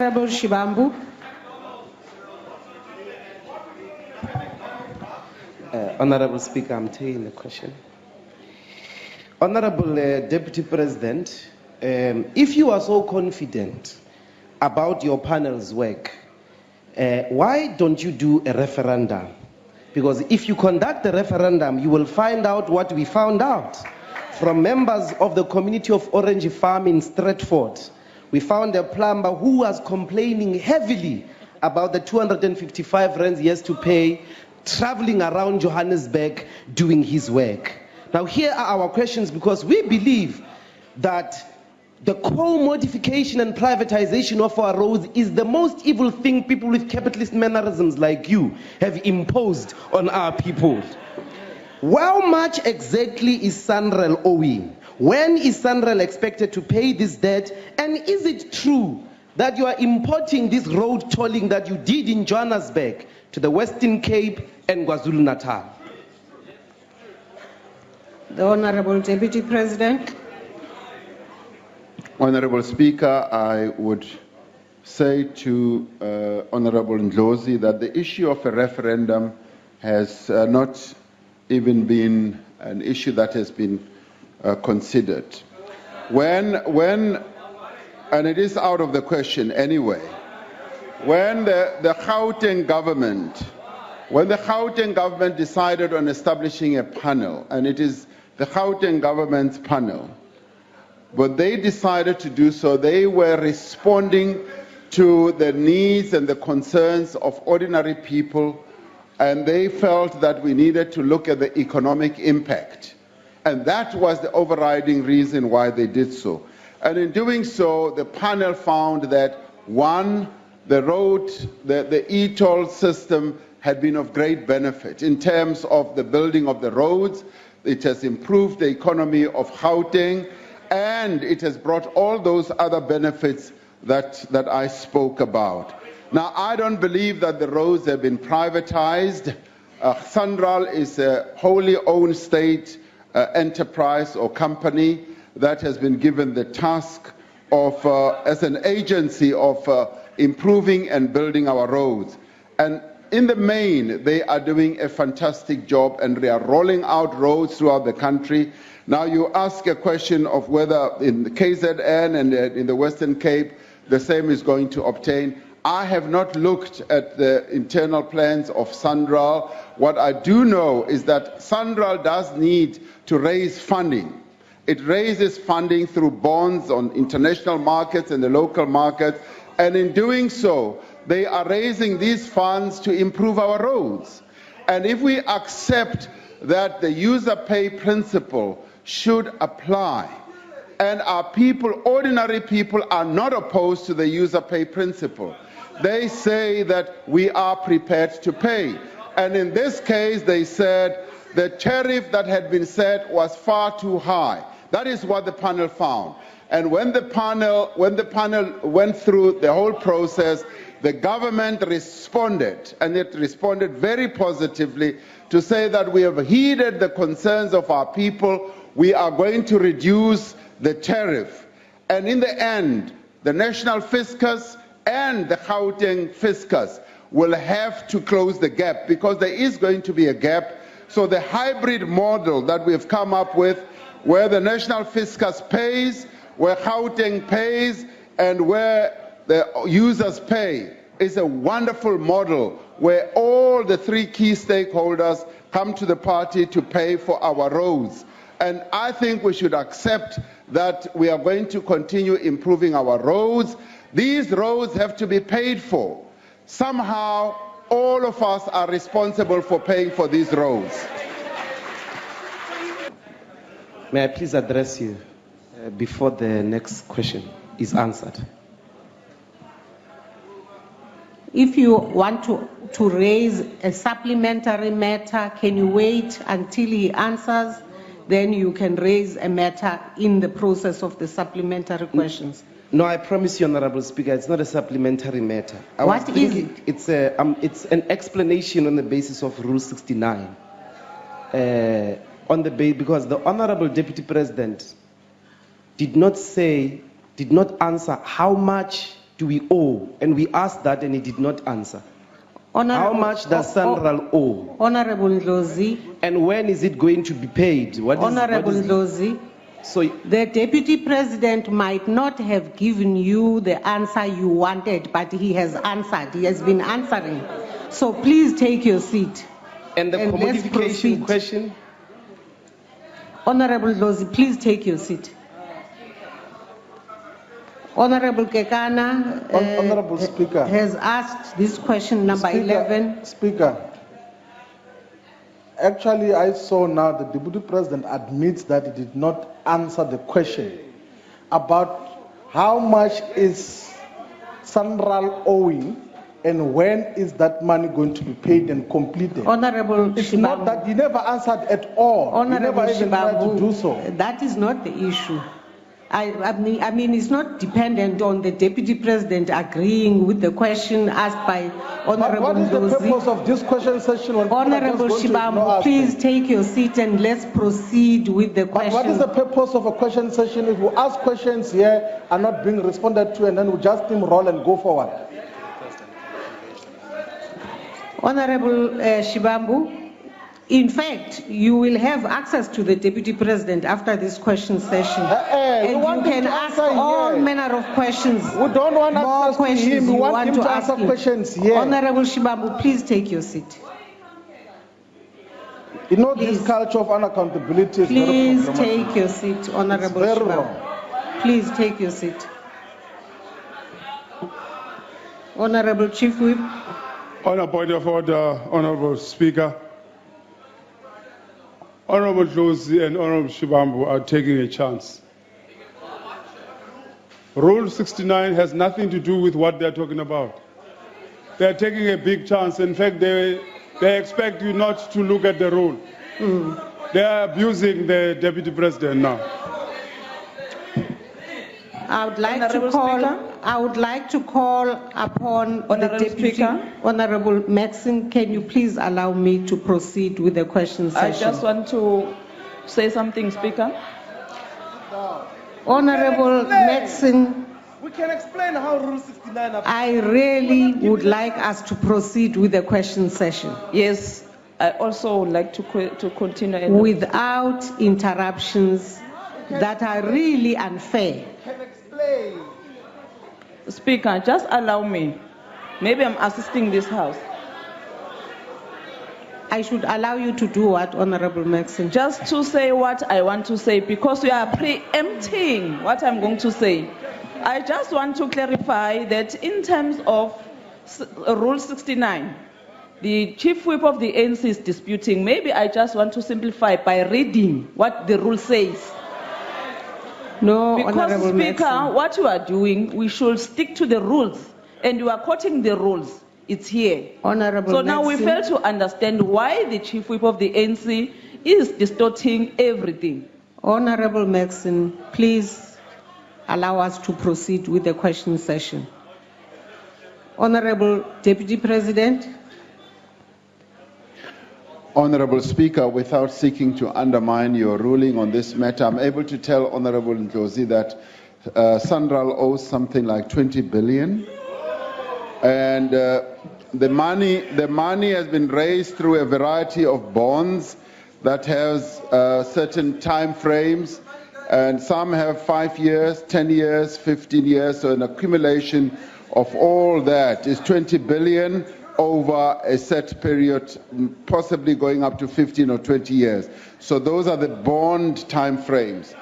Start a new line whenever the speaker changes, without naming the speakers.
Honorable Shivambu.
Honorable Speaker, I'm taking the question. Honorable Deputy President, if you are so confident about your panel's work, why don't you do a referendum? Because if you conduct a referendum, you will find out what we found out from members of the community of Orange Farm in Stratford. We found a plumber who was complaining heavily about the 255 rands he has to pay, traveling around Johannesburg doing his work. Now here are our questions, because we believe that the coal modification and privatization of our roads is the most evil thing people with capitalist mannerisms like you have imposed on our people. How much exactly is SANRAL owing? When is SANRAL expected to pay this debt? And is it true that you are importing this road tolling that you did in Johannesburg to the Western Cape and KwaZulu-Natal?
The Honorable Deputy President.
Honorable Speaker, I would say to Honorable Ndlozi that the issue of a referendum has not even been an issue that has been considered. And it is out of the question anyway, when the Gauteng government decided on establishing a panel, and it is the Gauteng government's panel, but they decided to do so, they were responding to the needs and the concerns of ordinary people, and they felt that we needed to look at the economic impact. And that was the overriding reason why they did so. And in doing so, the panel found that, one, the e-toll system had been of great benefit in terms of the building of the roads. It has improved the economy of Gauteng, and it has brought all those other benefits that I spoke about. Now, I don't believe that the roads have been privatized. SANRAL is a wholly owned state enterprise or company that has been given the task of, as an agency of improving and building our roads. And in the main, they are doing a fantastic job, and they are rolling out roads throughout the country. Now you ask a question of whether in the KZN and in the Western Cape, the same is going to obtain. I have not looked at the internal plans of SANRAL. What I do know is that SANRAL does need to raise funding. It raises funding through bonds on international markets and the local market, and in doing so, they are raising these funds to improve our roads. And if we accept that the user pay principle should apply, and our people, ordinary people, are not opposed to the user pay principle, they say that we are prepared to pay. And in this case, they said the tariff that had been set was far too high. That is what the panel found. And when the panel went through the whole process, the government responded, and it responded very positively, to say that we have heeded the concerns of our people. We are going to reduce the tariff. And in the end, the national fiscus and the Gauteng fiscus will have to close the gap, because there is going to be a gap. So the hybrid model that we've come up with, where the national fiscus pays, where Gauteng pays, and where the users pay, is a wonderful model where all the three key stakeholders come to the party to pay for our roads. And I think we should accept that we are going to continue improving our roads. These roads have to be paid for. Somehow, all of us are responsible for paying for these roads.
May I please address you before the next question is answered?
If you want to raise a supplementary matter, can you wait until he answers? Then you can raise a matter in the process of the supplementary questions.
No, I promise you, Honorable Speaker, it's not a supplementary matter.
What is it?
It's an explanation on the basis of Rule 69. Because the Honorable Deputy President did not answer how much do we owe? And we asked that and he did not answer. How
Honorable-
much does Sanral owe?
Honorable Ndlozi,
And when is it going to be paid?
Honorable Ndlozi,
So
the Deputy President might not have given you the answer you wanted, but he has answered. He has been answering. So please take your seat.
and the
And let's
commodification
proceed.
question?
Honorable Ndlozi, please take your seat. Honorable Kekana
Honorable Speaker.
has asked this question number 11.
Speaker, actually, I saw now the Deputy President admits that he did not answer the question about how much is Sanral owing and when is that money going to be paid and completed.
Honorable
It's not
Shivambu.
that he never answered at all.
Honorable
he never even tried to do so.
Shivambu, that is not the issue. I mean, it's not dependent on the Deputy President agreeing with the question asked by
But
Honorable
what is the
Ndlozi.
purpose of this question session when people are just
Honorable
going to ignore
Shivambu,
us?
please take your seat and let's proceed with the
But what is
question.
the purpose of a question session if we ask questions here are not being responded to and then we just steamroll and go forward?
Honorable Shivambu, in fact, you will have access to the Deputy President after this question session.
we
And
want
you
him
can
to
ask
answer
all
here.
manner of questions.
We don't want
More
access to
questions
him. We
you
want him to
ask
answer
him.
questions here.
Honorable Shivambu, please take your seat.
You know,
Please.
this culture of unaccountability is very
Please
problematic.
take your seat, Honorable
very
Shivambu.
wrong.
Please take your seat. Honorable Chief Whip.
On a point of order, Honorable Speaker, Honorable Ndlozi and Honorable Shivambu are taking a chance. Rule 69 has nothing to do with what they're talking about. They're taking a big chance. In fact, they expect you not to look at the rule. They are abusing the Deputy President now.
I would like
Honorable
to call.
Speaker.
I would like to call upon
Honorable
the Deputy.
Speaker.
Honorable Maxine, can you please allow me to proceed with the question
I
session?
just want to say something, Speaker.
Honorable Maxine,
We can explain how Rule 69 applies.
I really would like us to proceed with the question session
Yes, I also would like to continue. and-
without interruptions that are really unfair.
Can explain.
Speaker, just allow me. Maybe I'm assisting this house.
I should allow you to do what, Honorable Maxine?
Just to say what I want to say, because you are preempting what I'm going to say. I just want to clarify that in terms of Rule 69, the Chief Whip of the ANC is disputing. Maybe I just want to simplify by reading what the rule says.
No,
Because,
Honorable
Speaker,
Maxine.
what you are doing, we should stick to the rules. And you are quoting the rules. It's here.
Honorable
So now we
Maxine.
fail to understand why the Chief Whip of the ANC is distorting everything.
Honorable Maxine, please allow us to proceed with the question session. Honorable Deputy President.
Honorable Speaker, without seeking to undermine your ruling on this matter, I'm able to tell Honorable Ndlozi that Sanral owes something like 20 billion. And the money has been raised through a variety of bonds that has certain time frames, and some have 5 years, 10 years, 15 years. So an accumulation of all that is 20 billion over a set period, possibly going up to 15 or 20 years. So those are the bond time frames.